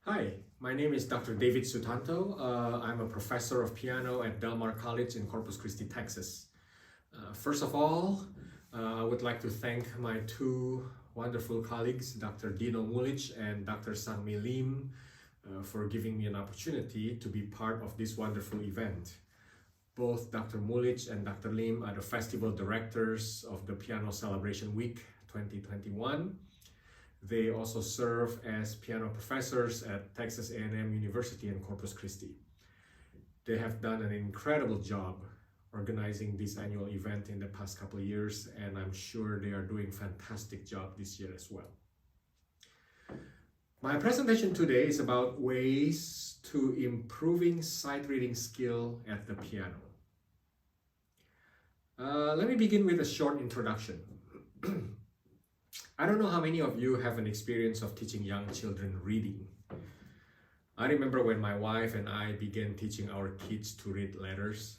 Hi, my name is Dr. David Sutanto. I'm a professor of piano at Del Mar College in Corpus Christi, Texas. First of all, I would like to thank my two wonderful colleagues, Dr. Dino Mulić and Dr. Sangmi for giving me an opportunity to be part of this wonderful event. Both Dr. Mulić and Dr. Lim are the festival directors of the Piano Celebration Week 2021. They also serve as piano professors at Texas A&M University in Corpus Christi. They have done an incredible job organizing this annual event in the past couple of years, and I'm sure they are doing a fantastic job this year as well. My presentation today is about ways to improving sight reading skill at the piano. Let me begin with a short introduction. I don't know how many of you have an experience of teaching young children reading. I remember when my wife and I began teaching our kids to read letters.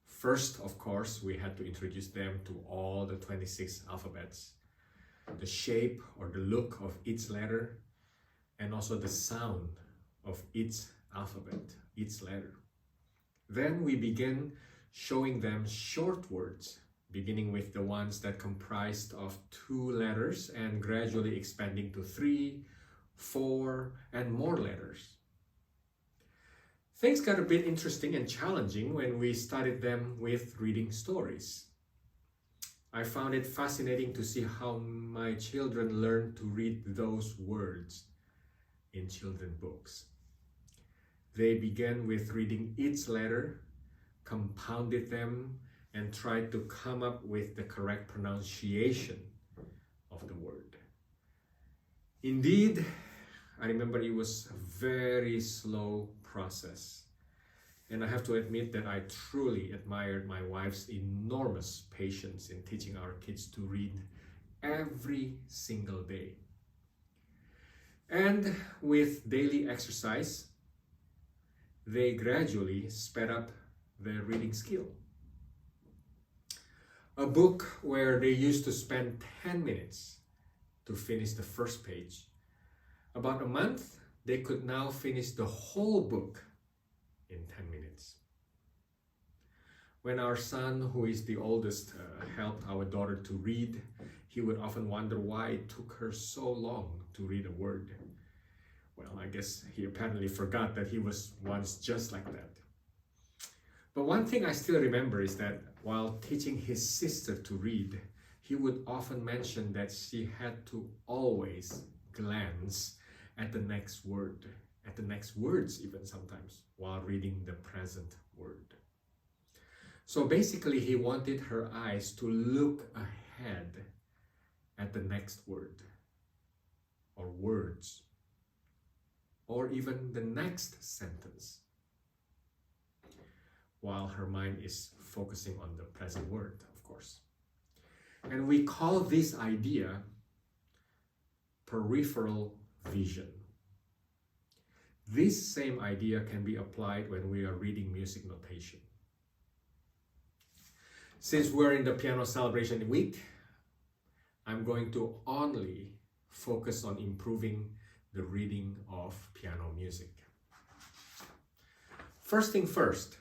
First, of course, we had to introduce them to all the 26 alphabets, the shape or the look of each letter, and also the sound of each alphabet, each letter. Then we began showing them short words, beginning with the ones that comprised of 2 letters and gradually expanding to 3, 4, and more letters. Things got a bit interesting and challenging when we started them with reading stories. I found it fascinating to see how my children learned to read those words in children's books. They began with reading each letter, compounded them, and tried to come up with the correct pronunciation of the word. Indeed, I remember it was a very slow process. And I have to admit that I truly admired my wife's enormous patience in teaching our kids to read every single day. And with daily exercise, they gradually sped up their reading skill. A book where they used to spend 10 minutes to finish the first page. About a month, they could now finish the whole book in 10 minutes. When our son, who is the oldest, helped our daughter to read, he would often wonder why it took her so long to read a word. Well, I guess he apparently forgot that he was once just like that. But one thing I still remember is that while teaching his sister to read, he would often mention that she had to always glance at the next word, at the next words even sometimes, while reading the present word. So basically, he wanted her eyes to look ahead at the next word, or words, or even the next sentence, while her mind is focusing on the present word, of course. And we call this idea peripheral vision. This same idea can be applied when we are reading music notation. Since we're in the Piano Celebration Week, I'm going to only focus on improving the reading of piano music. First thing first,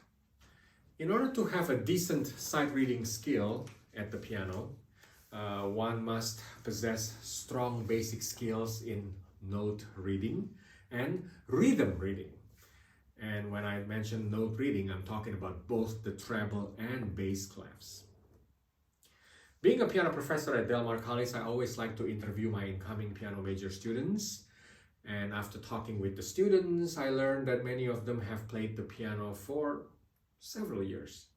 in order to have a decent sight reading skill at the piano, one must possess strong basic skills in note reading and rhythm reading. And when I mention note reading, I'm talking about both the treble and bass clefs. Being a piano professor at Del Mar College, I always like to interview my incoming piano major students. And after talking with the students, I learned that many of them have played the piano for several years.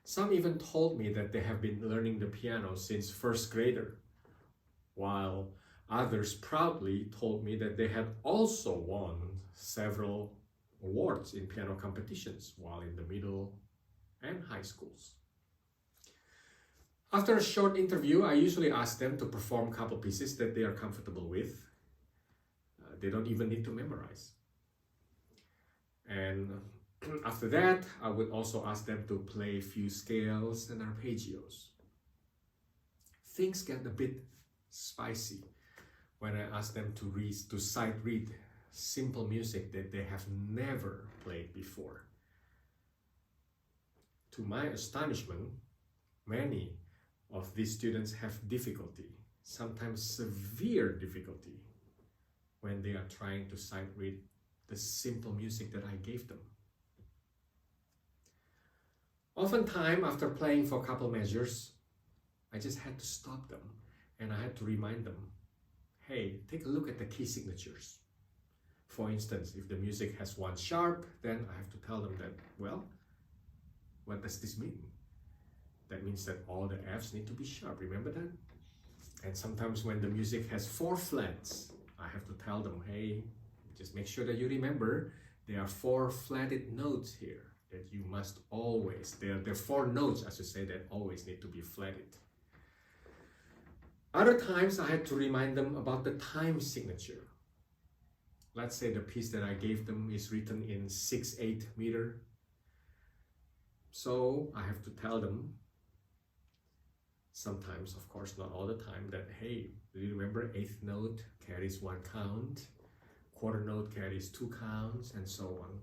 Some even told me that they have been learning the piano since first grader, while others proudly told me that they had also won several awards in piano competitions while in the middle and high schools. After a short interview, I usually ask them to perform a couple pieces that they are comfortable with. They don't even need to memorize. And after that, I would also ask them to play a few scales and arpeggios. Things get a bit spicy when I ask them to sight read simple music that they have never played before. To my astonishment, many of these students have difficulty, sometimes severe difficulty, when they are trying to sight read the simple music that I gave them. Oftentimes, after playing for a couple measures, I just had to stop them and I had to remind them, hey, take a look at the key signatures. For instance, if the music has one sharp, then I have to tell them that, well, what does this mean? That means that all the Fs need to be sharp, remember that? And sometimes when the music has 4 flats, I have to tell them, hey, just make sure that you remember there are 4 flatted notes here that you must always, there are 4 notes, I should say, that always need to be flatted. Other times I had to remind them about the time signature. Let's say the piece that I gave them is written in 6/8 meter. So I have to tell them, sometimes, of course, not all the time, that, hey, do you remember 8th note carries 1 count, quarter note carries 2 counts, and so on.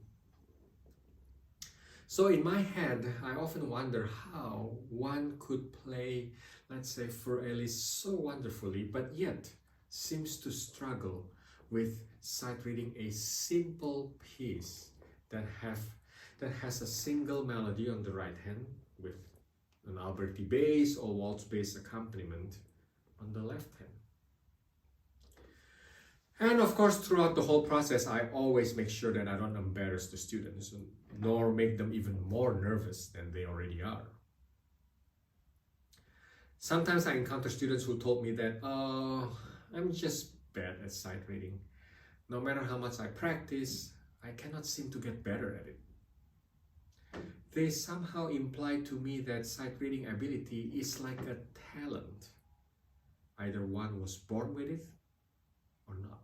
So in my head, I often wonder how one could play, let's say, for Alice so wonderfully, but yet seems to struggle with sight reading a simple piece that has a single melody on the right hand with an Alberti bass or waltz bass accompaniment on the left hand. And of course, throughout the whole process, I always make sure that I don't embarrass the students, nor make them even more nervous than they already are. Sometimes I encounter students who told me that, I'm just bad at sight reading. No matter how much I practice, I cannot seem to get better at it. They somehow imply to me that sight reading ability is like a talent. Either one was born with it or not.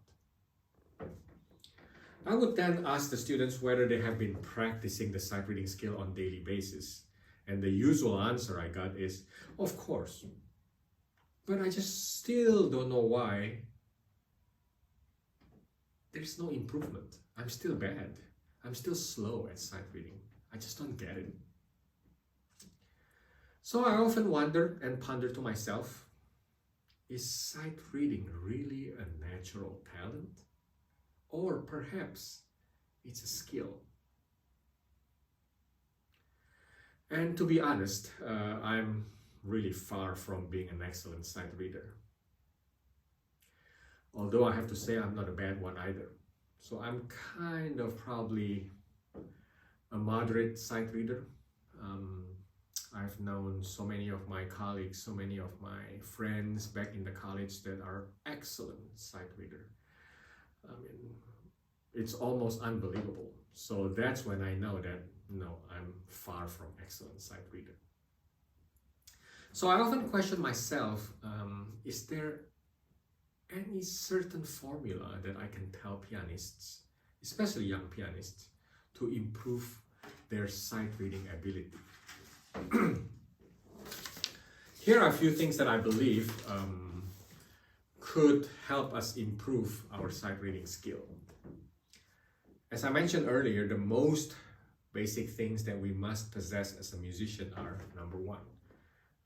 I would then ask the students whether they have been practicing the sight reading skill on a daily basis. And the usual answer I got is, of course. But I just still don't know why there's no improvement. I'm still bad. I'm still slow at sight reading. I just don't get it. So I often wonder and ponder to myself, is sight reading really a natural talent? Or perhaps it's a skill? And to be honest, I'm really far from being an excellent sight reader. Although I have to say I'm not a bad one either. So I'm kind of probably a moderate sight reader. I've known so many of my colleagues, so many of my friends back in the college that are excellent sight reader. I mean, it's almost unbelievable. So that's when I know that, no, I'm far from excellent sight reader. So I often question myself, is there any certain formula that I can tell pianists, especially young pianists, to improve their sight reading ability? Here are a few things that I believe could help us improve our sight reading skill. As I mentioned earlier, the most basic things that we must possess as a musician are, number 1,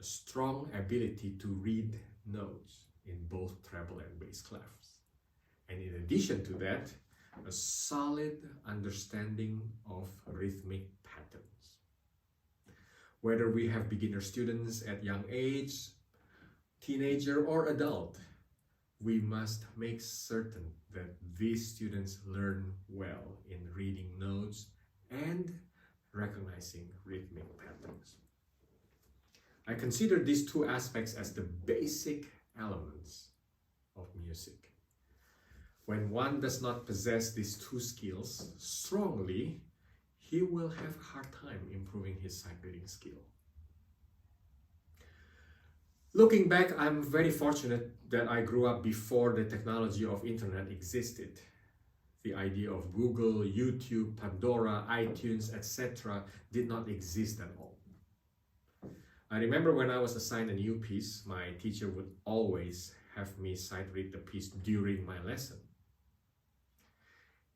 a strong ability to read notes in both treble and bass clefs. And in addition to that, a solid understanding of rhythmic patterns. Whether we have beginner students at young age, teenager or adult, we must make certain that these students learn well in reading notes and recognizing rhythmic patterns. I consider these 2 aspects as the basic elements of music. When one does not possess these 2 skills strongly, he will have a hard time improving his sight reading skill. Looking back, I'm very fortunate that I grew up before the technology of internet existed. The idea of Google, YouTube, Pandora, iTunes, etc. did not exist at all. I remember when I was assigned a new piece, my teacher would always have me sight read the piece during my lesson.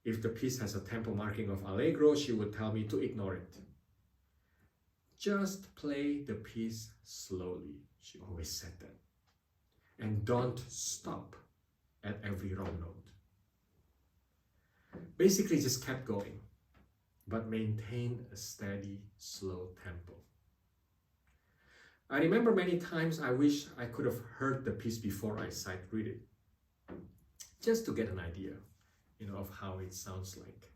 If the piece has a tempo marking of allegro, she would tell me to ignore it. Just play the piece slowly, she always said that. And don't stop at every wrong note. Basically just kept going, but maintain a steady, slow tempo. I remember many times I wish I could have heard the piece before I sight read it, just to get an idea, of how it sounds like.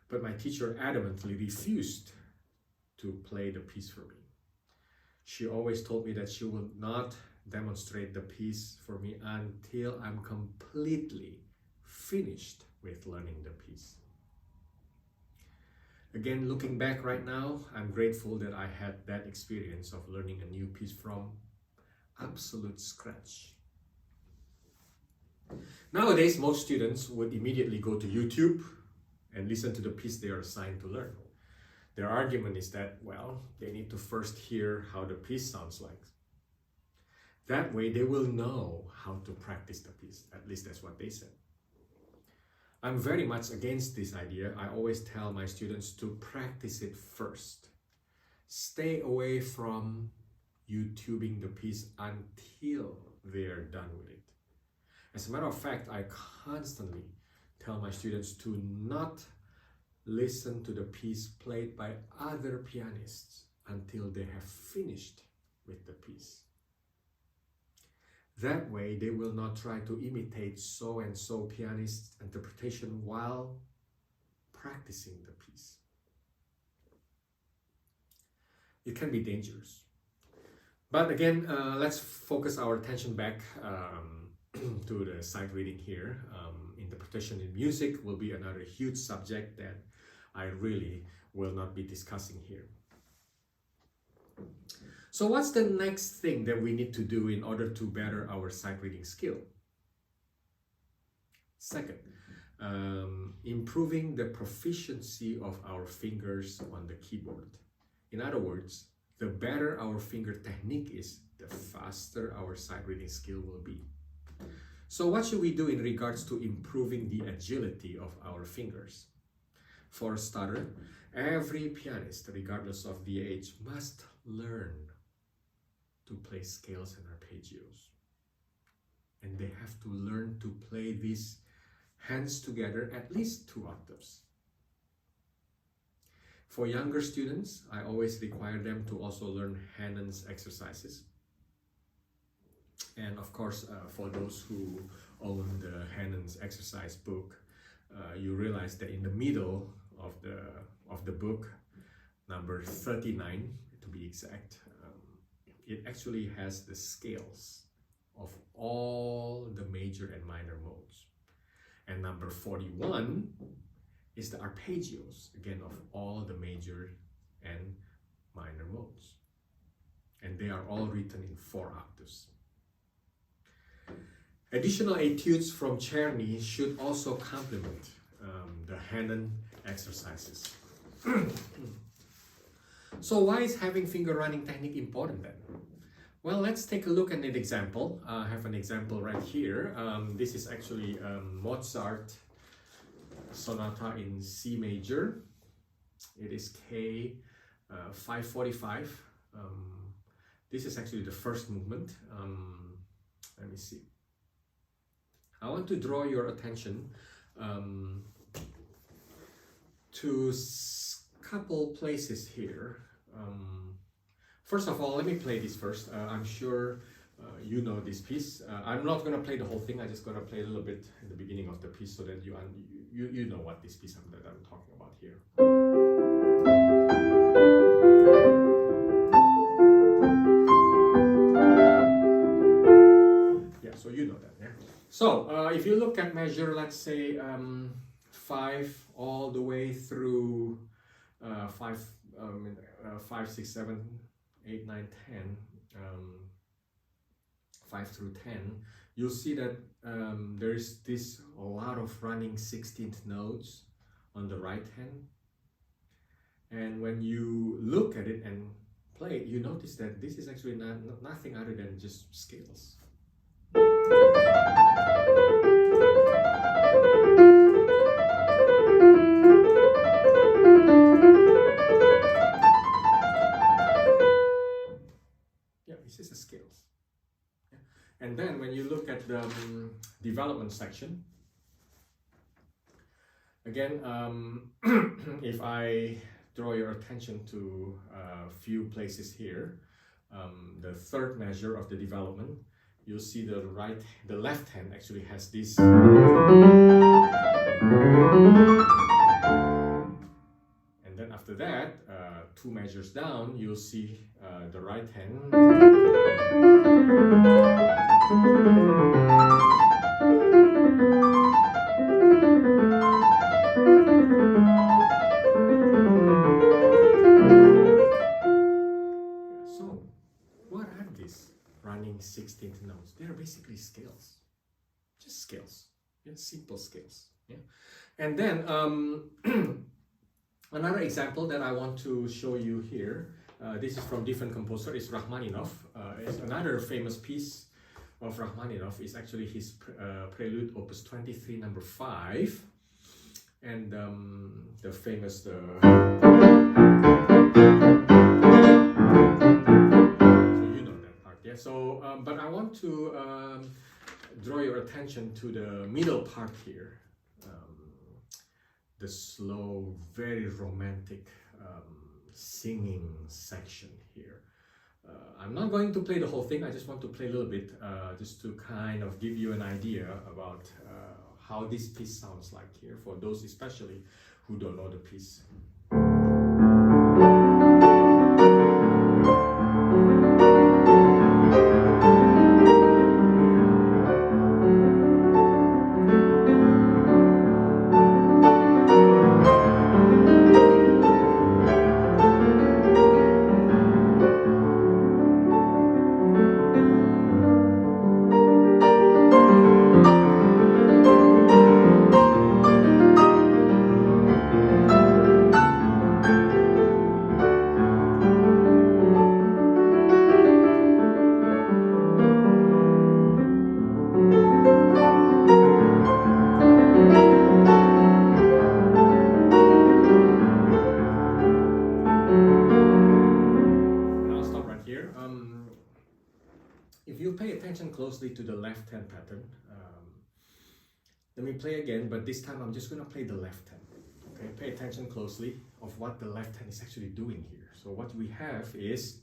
But my teacher adamantly refused to play the piece for me. She always told me that she would not demonstrate the piece for me until I'm completely finished with learning the piece. Again, looking back right now, I'm grateful that I had that experience of learning a new piece from absolute scratch. Nowadays, most students would immediately go to YouTube and listen to the piece they are assigned to learn. Their argument is that, well, they need to first hear how the piece sounds like. That way, they will know how to practice the piece. At least that's what they said. I'm very much against this idea. I always tell my students to practice it first. Stay away from YouTubing the piece until they're done with it. As a matter of fact, I constantly tell my students to not listen to the piece played by other pianists until they have finished with the piece. That way, they will not try to imitate so-and-so pianist's interpretation while practicing the piece. It can be dangerous. But again, let's focus our attention back to the sight reading here. Interpretation in music will be another huge subject that I really will not be discussing here. So what's the next thing that we need to do in order to better our sight reading skill? Second, improving the proficiency of our fingers on the keyboard. In other words, the better our finger technique is, the faster our sight reading skill will be. So what should we do in regards to improving the agility of our fingers? For a starter, every pianist, regardless of the age, must learn to play scales and arpeggios. And they have to learn to play these hands together at least 2 octaves. For younger students, I always require them to also learn Hanen's exercises. And of course, for those who own the Hanen's exercise book, you realize that in the middle of the book, number 39 to be exact, it actually has the scales of all the major and minor modes. And number 41 is the arpeggios, again, of all the major and minor modes. And they are all written in 4 octaves. Additional etudes from Czerny should also complement the Hanen exercises. So why is having finger running technique important then? Well, let's take a look at an example. I have an example right here. This is actually Mozart Sonata in C major. It is K 545. This is actually the first movement. Let me see. I want to draw your attention to a couple places here. First of all, let me play this first. I'm sure you know this piece. I'm not going to play the whole thing. I'm just going to play a little bit in the beginning of the piece so that you know what this piece that I'm talking about here. Yeah, so you know that. Yeah? So if you look at measure, let's say 5 all the way through 5, 6, 7, 8, 9, 10, 5 through 10, you'll see that there is this a lot of running 16th notes on the right hand. And when you look at it and play it, you notice that this is actually nothing other than just scales. And then when you look at the development section, again, if I draw your attention to a few places here, the third measure of the development, you'll see the left hand actually has this. And then after that, two measures down, you'll see the right hand. So, what are these running 16th notes? They are basically scales, just scales, yeah, simple scales. Yeah, and then another example that I want to show you here. This is from different composer. It's Rachmaninoff. It's another famous piece of Rachmaninoff. Is actually his Prelude, Opus 23, number 5, and the famous. So you know that part, yeah. So, but I want to draw your attention to the middle part here. The slow, very romantic singing section here. I'm not going to play the whole thing, I just want to play a little bit just to kind of give you an idea about how this piece sounds like here, for those especially who don't know the piece. If you pay attention closely to the left hand pattern, let me play again, but this time I'm just going to play the left hand. Okay, pay attention closely of what the left hand is actually doing here. So what we have is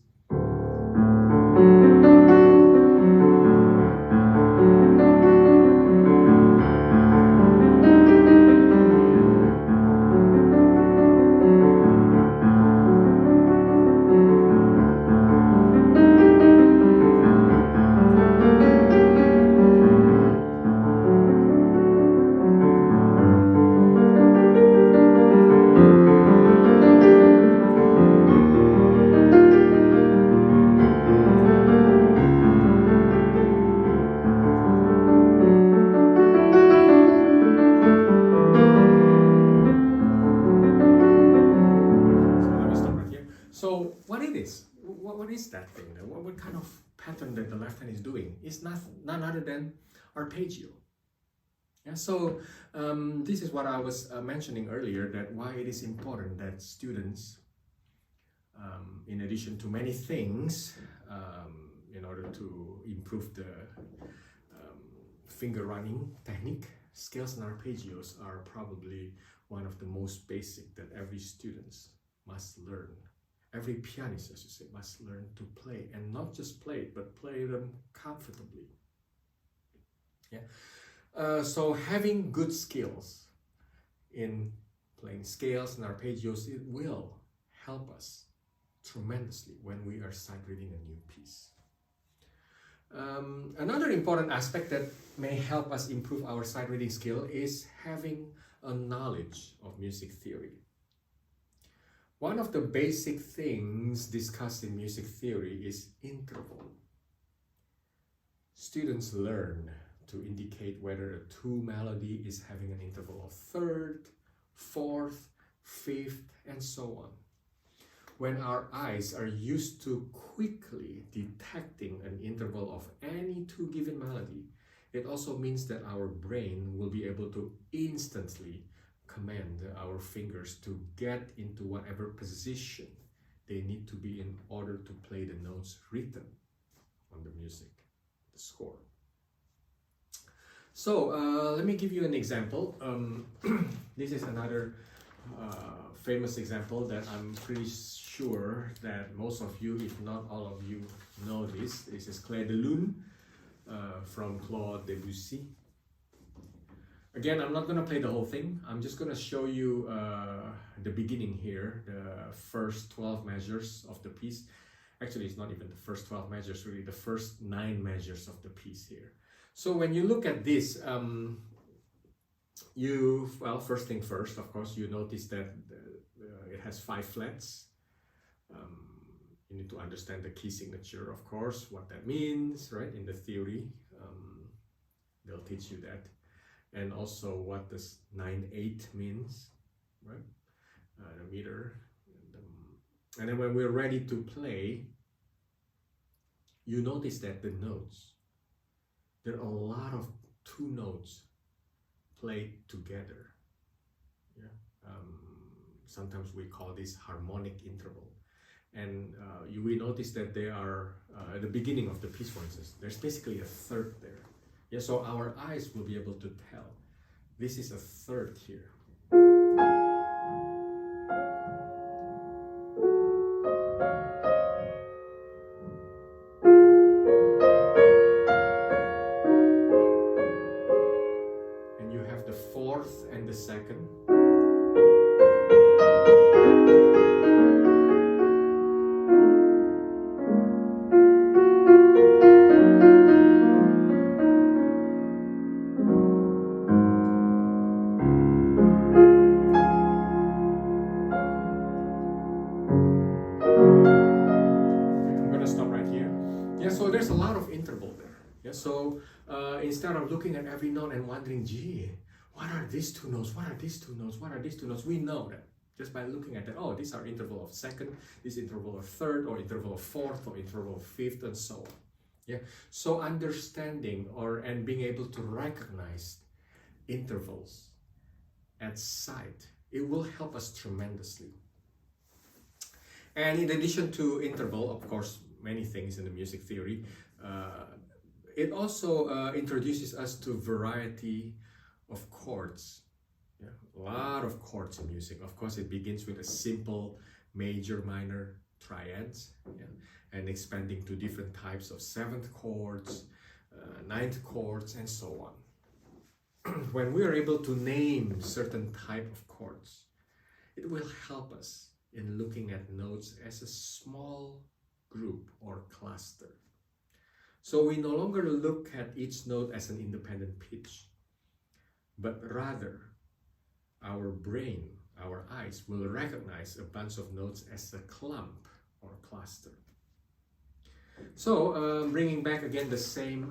what is that thing? What kind of pattern that the left hand is doing? It's none other than arpeggio. Yeah, so this is what I was mentioning earlier, that why it is important that students, in addition to many things, in order to improve the finger running technique, scales and arpeggios are probably one of the most basic that every student must learn. Every pianist, as you say, must learn to play, and not just play it, but play them comfortably. Yeah. So having good skills in playing scales and arpeggios, it will help us tremendously when we are sight reading a new piece. Another important aspect that may help us improve our sight reading skill is having a knowledge of music theory. One of the basic things discussed in music theory is interval. Students learn to indicate whether a two melody is having an interval of third, fourth, fifth, and so on. When our eyes are used to quickly detecting an interval of any two given melody, it also means that our brain will be able to instantly command our fingers to get into whatever position they need to be in order to play the notes written on the music, the score. So let me give you an example. This is another famous example that I'm pretty sure that most of you, if not all of you, know this. This is Clair de Lune from Claude Debussy. Again, I'm not going to play the whole thing. I'm just going to show you the beginning here, the first 12 measures of the piece. Actually, it's not even the first 12 measures, really the first 9 measures of the piece here. So when you look at this, well, first thing first, of course, you notice that it has 5 flats. You need to understand the key signature, of course, what that means, right? In the theory, they'll teach you that. And also what this 9/8 means, right? The meter. And then when we're ready to play, you notice that the notes, there are a lot of 2 notes played together. Yeah. Sometimes we call this harmonic interval. And you will notice that they are at the beginning of the piece, for instance. There's basically a third there. Yeah, so our eyes will be able to tell. This is a third here. And you have the 4th and the 2nd. So there's a lot of interval there. Yeah, so instead of looking at every note and wondering, gee, what are these 2 notes? What are these 2 notes? What are these 2 notes? We know that just by looking at that. Oh, these are interval of 2nd, this interval of 3rd, or interval of 4th, or interval of 5th, and so on. Yeah. So understanding and being able to recognize intervals at sight, it will help us tremendously. And in addition to interval, of course, many things in the music theory, it also introduces us to variety of chords. Yeah, a lot of chords in music. Of course, it begins with a simple major minor triads, yeah, and expanding to different types of 7th chords, 9th chords, and so on. When we are able to name certain type of chords, it will help us in looking at notes as a small group or cluster. So we no longer look at each note as an independent pitch, but rather our brain, our eyes will recognize a bunch of notes as a clump or cluster. So bringing back again the same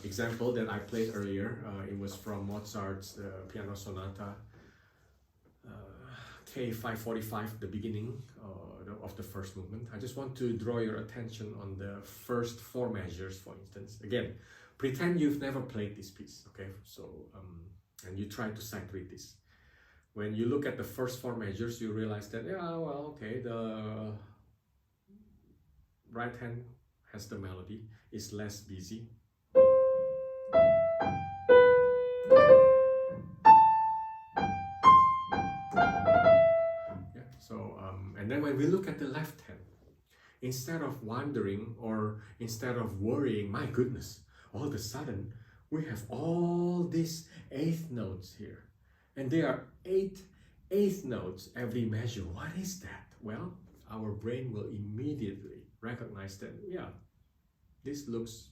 example that I played earlier, it was from Mozart's piano sonata K545, the beginning of the first movement. I just want to draw your attention on the first 4 measures, for instance. Again, pretend you've never played this piece, okay? So, and you try to sight read this. When you look at the first 4 measures, you realize that, yeah, well, okay, the right hand has the melody, is less busy. And then when we look at the left hand, instead of wondering or instead of worrying, my goodness, all of a sudden we have all these 8th notes here. And there are 8 8th notes every measure. What is that? Well, our brain will immediately recognize that, yeah, this looks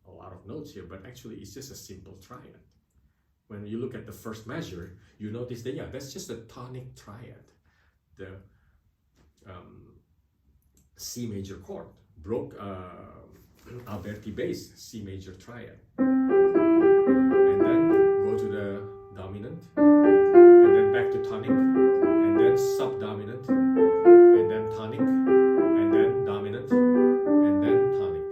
a lot of notes here, but actually it's just a simple triad. When you look at the first measure, you notice that, yeah, that's just a tonic triad. The C major chord, broke Alberti bass, C major triad. And then go to the dominant, and then back to tonic, and then subdominant, and then tonic, and then dominant, and then tonic.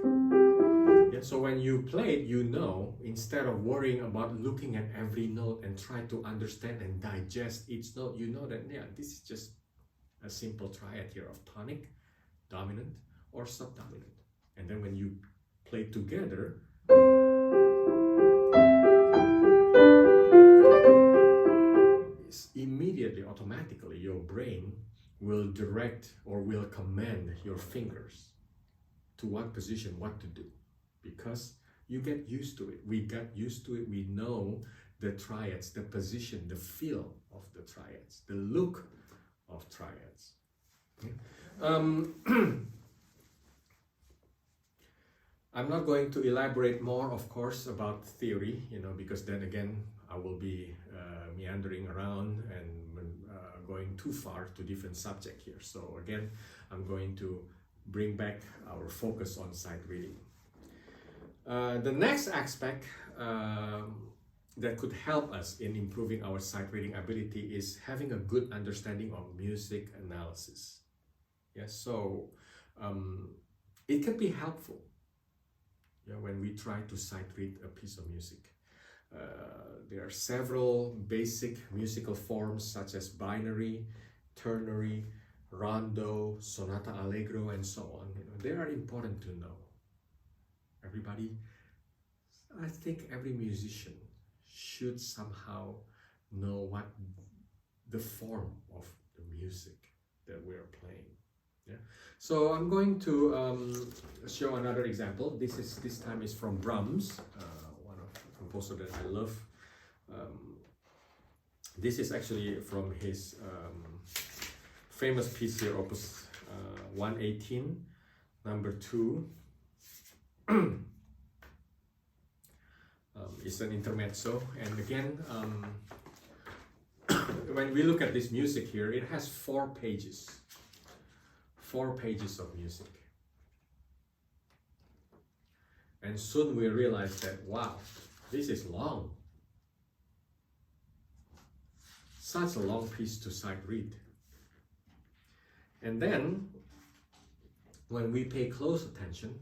Yeah, so when you play it, you know, instead of worrying about looking at every note and try to understand and digest each note, you know that, yeah, this is just a simple triad here of tonic, dominant, or subdominant. And then when you played together, immediately, automatically, your brain will direct or will command your fingers to what position, what to do, because you get used to it. We got used to it. We know the triads, the position, the feel of the triads, the look of triads. I'm not going to elaborate more, of course, about theory, because then again I will be meandering around and going too far to different subject here. So again, I'm going to bring back our focus on sight reading. The next aspect that could help us in improving our sight reading ability is having a good understanding of music analysis. Yes, so it can be helpful when we try to sight read a piece of music. There are several basic musical forms such as binary, ternary, rondo, sonata allegro, and so on. They are important to know. Everybody, I think every musician should somehow know what the form of the music that we're playing. Yeah. So I'm going to show another example. This time is from Brahms, one of the composer that I love. This is actually from his famous piece here, Opus 118, number 2. It's an intermezzo, and again, when we look at this music here, it has 4 pages. 4 pages of music. And soon we realize that, wow, this is long. Such a long piece to sight read. And then, when we pay close attention,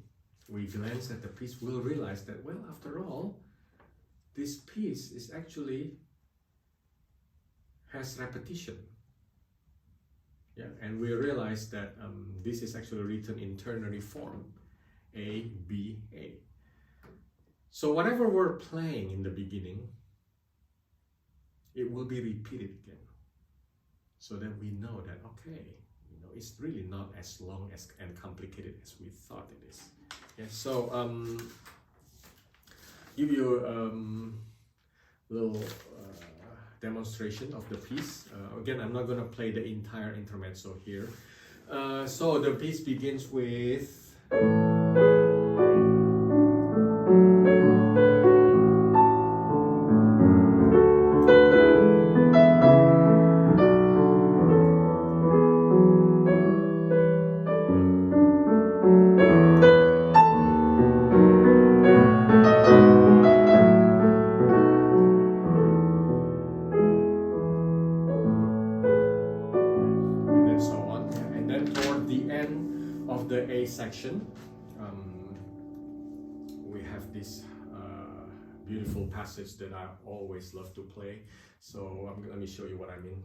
we glance at the piece, we'll realize that, well, after all, this piece is actually has repetition. Yeah, and we realize that this is actually written in ternary form, A, B, A. So whatever we're playing in the beginning, it will be repeated again, so that we know that, okay, it's really not as long and complicated as we thought it is. Yeah, so give you a little demonstration of the piece. Again, I'm not going to play the entire intermezzo here. So the piece begins with section. We have this beautiful passage that I always love to play. So let me show you what I mean.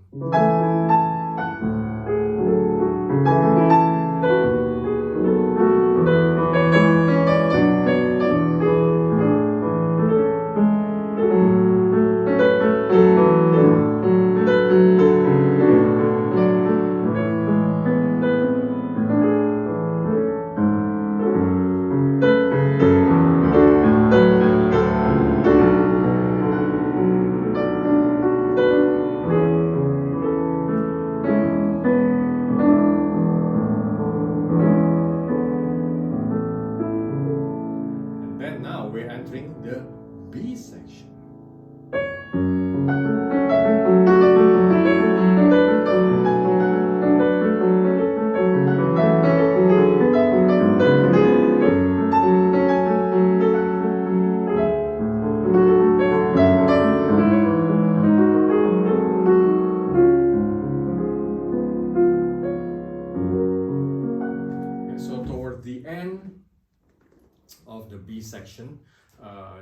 Section,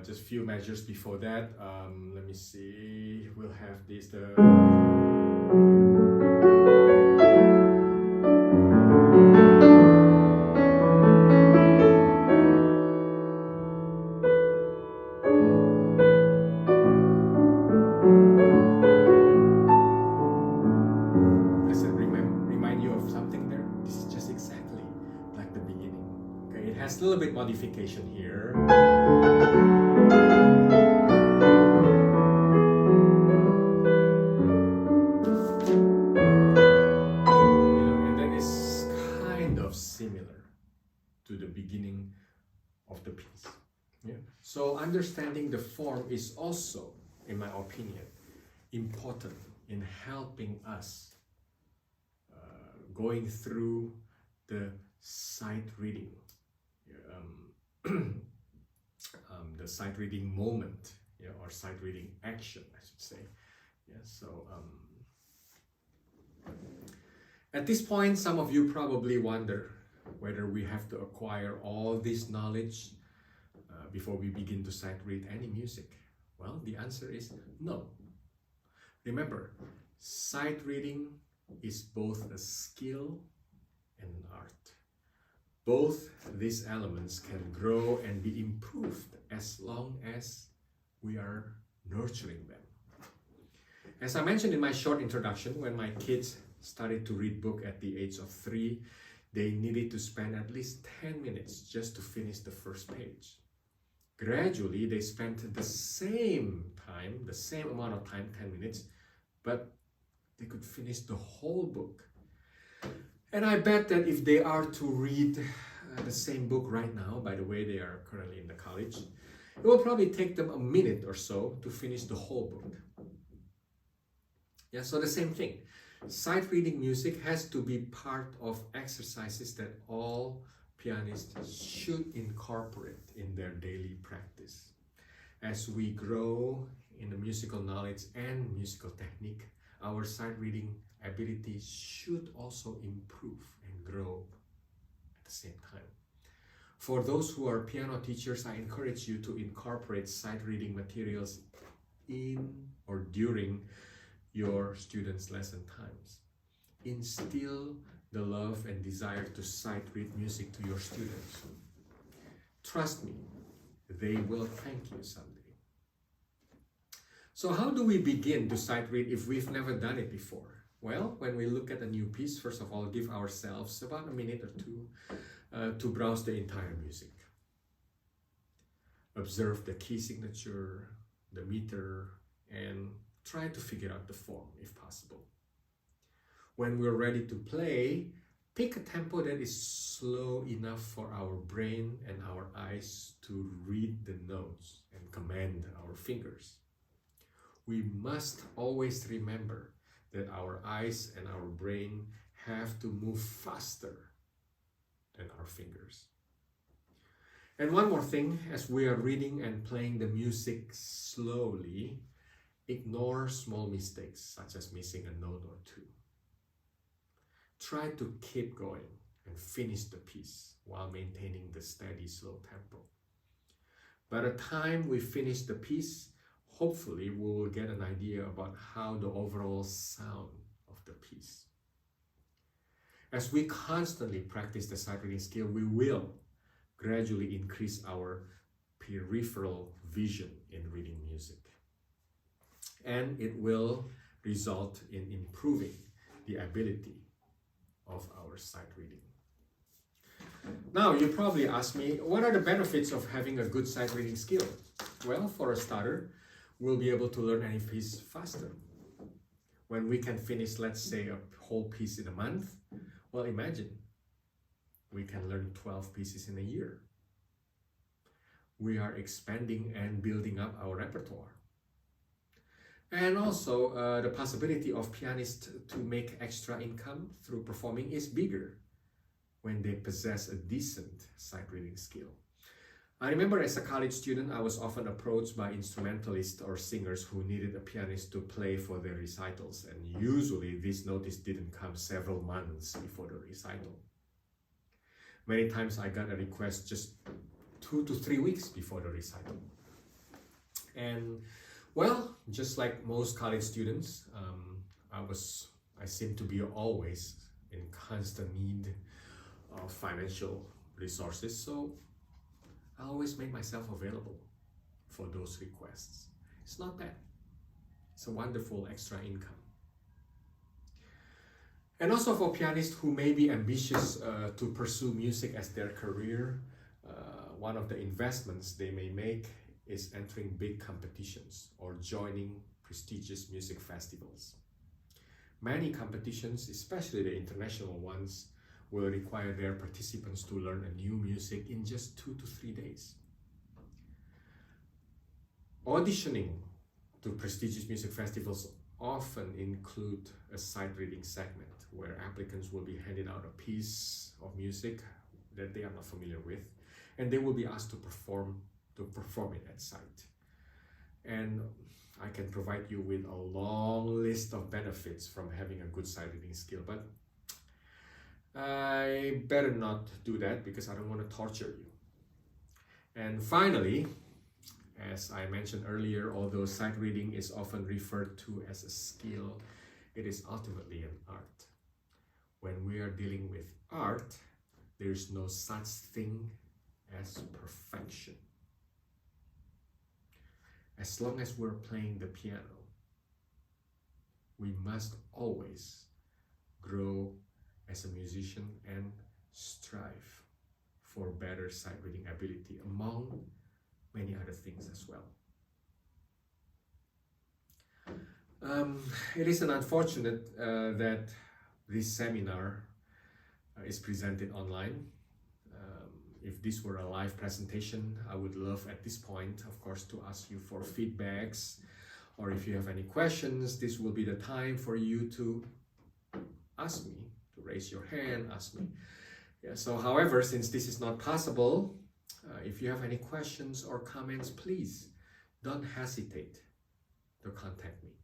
just few measures before that. Let me see, we'll have this has a little bit modification here. And that is kind of similar to the beginning of the piece. Yeah. So understanding the form is also, in my opinion, important in helping us going through the sight reading, the sight reading moment, or sight reading action, I should say. Yeah. So at this point, some of you probably wonder whether we have to acquire all this knowledge before we begin to sight read any music. Well, the answer is no. Remember, sight reading is both a skill and an art. Both these elements can grow and be improved as long as we are nurturing them. As I mentioned in my short introduction, when my kids started to read book at the age of 3, they needed to spend at least 10 minutes just to finish the first page. Gradually, they spent the same amount of time, 10 minutes, but they could finish the whole book. And I bet that if they are to read the same book right now, by the way, they are currently in the college, it will probably take them a minute or so to finish the whole book. Yeah, so the same thing. Sight reading music has to be part of exercises that all pianists should incorporate in their daily practice. As we grow in the musical knowledge and musical technique, our sight reading ability should also improve and grow at the same time. For those who are piano teachers, I encourage you to incorporate sight reading materials in or during your students' lesson times. Instill the love and desire to sight read music to your students. Trust me, they will thank you someday. So how do we begin to sight read if we've never done it before? Well, when we look at a new piece, first of all, give ourselves about a minute or two to browse the entire music. Observe the key signature, the meter, and try to figure out the form if possible. When we're ready to play, pick a tempo that is slow enough for our brain and our eyes to read the notes and command our fingers. We must always remember that our eyes and our brain have to move faster than our fingers. And one more thing, as we are reading and playing the music slowly, ignore small mistakes such as missing a note or two. Try to keep going and finish the piece while maintaining the steady, slow tempo. By the time we finish the piece, hopefully we will get an idea about how the overall sound of the piece. As we constantly practice the sight reading skill, we will gradually increase our peripheral vision in reading music. And it will result in improving the ability of our sight reading. Now, you probably ask me, what are the benefits of having a good sight reading skill? Well, for a starter, we'll be able to learn any piece faster. When we can finish, let's say, a whole piece in a month, well, imagine we can learn 12 pieces in a year. We are expanding and building up our repertoire. And also, the possibility of pianists to make extra income through performing is bigger when they possess a decent sight reading skill. I remember as a college student, I was often approached by instrumentalists or singers who needed a pianist to play for their recitals, and usually this notice didn't come several months before the recital. Many times I got a request just 2 to 3 weeks before the recital. And well, just like most college students, I seem to be always in constant need of financial resources, so I always make myself available for those requests. It's not bad. It's a wonderful extra income. And also for pianists who may be ambitious to pursue music as their career, one of the investments they may make is entering big competitions or joining prestigious music festivals. Many competitions, especially the international ones, will require their participants to learn a new music in just 2 to 3 days. Auditioning to prestigious music festivals often include a sight reading segment where applicants will be handed out a piece of music that they are not familiar with, and they will be asked to perform it at sight. And I can provide you with a long list of benefits from having a good sight reading skill, but I better not do that because I don't want to torture you. And finally, as I mentioned earlier, although sight reading is often referred to as a skill, it is ultimately an art. When we are dealing with art, there is no such thing as perfection. As long as we're playing the piano, we must always grow as a musician and strive for better sight reading ability, among many other things as well. It is unfortunate that this seminar is presented online. If this were a live presentation, I would love at this point, of course, to ask you for feedbacks, or if you have any questions, this will be the time for you to ask me, to raise your hand, ask me. Yeah, so however, since this is not possible, if you have any questions or comments, please don't hesitate to contact me.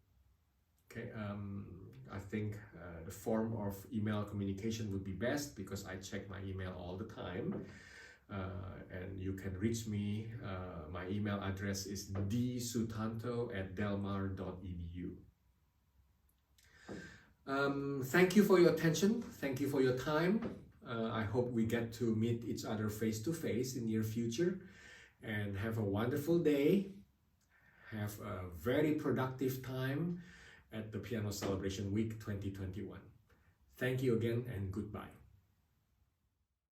Okay, I think the form of email communication would be best because I check my email all the time. And you can reach me. My email address is dsutanto@delmar.edu. Thank you for your attention. Thank you for your time. I hope we get to meet each other face to face in near future. And have a wonderful day. Have a very productive time at the Piano Celebration Week 2021. Thank you again and goodbye.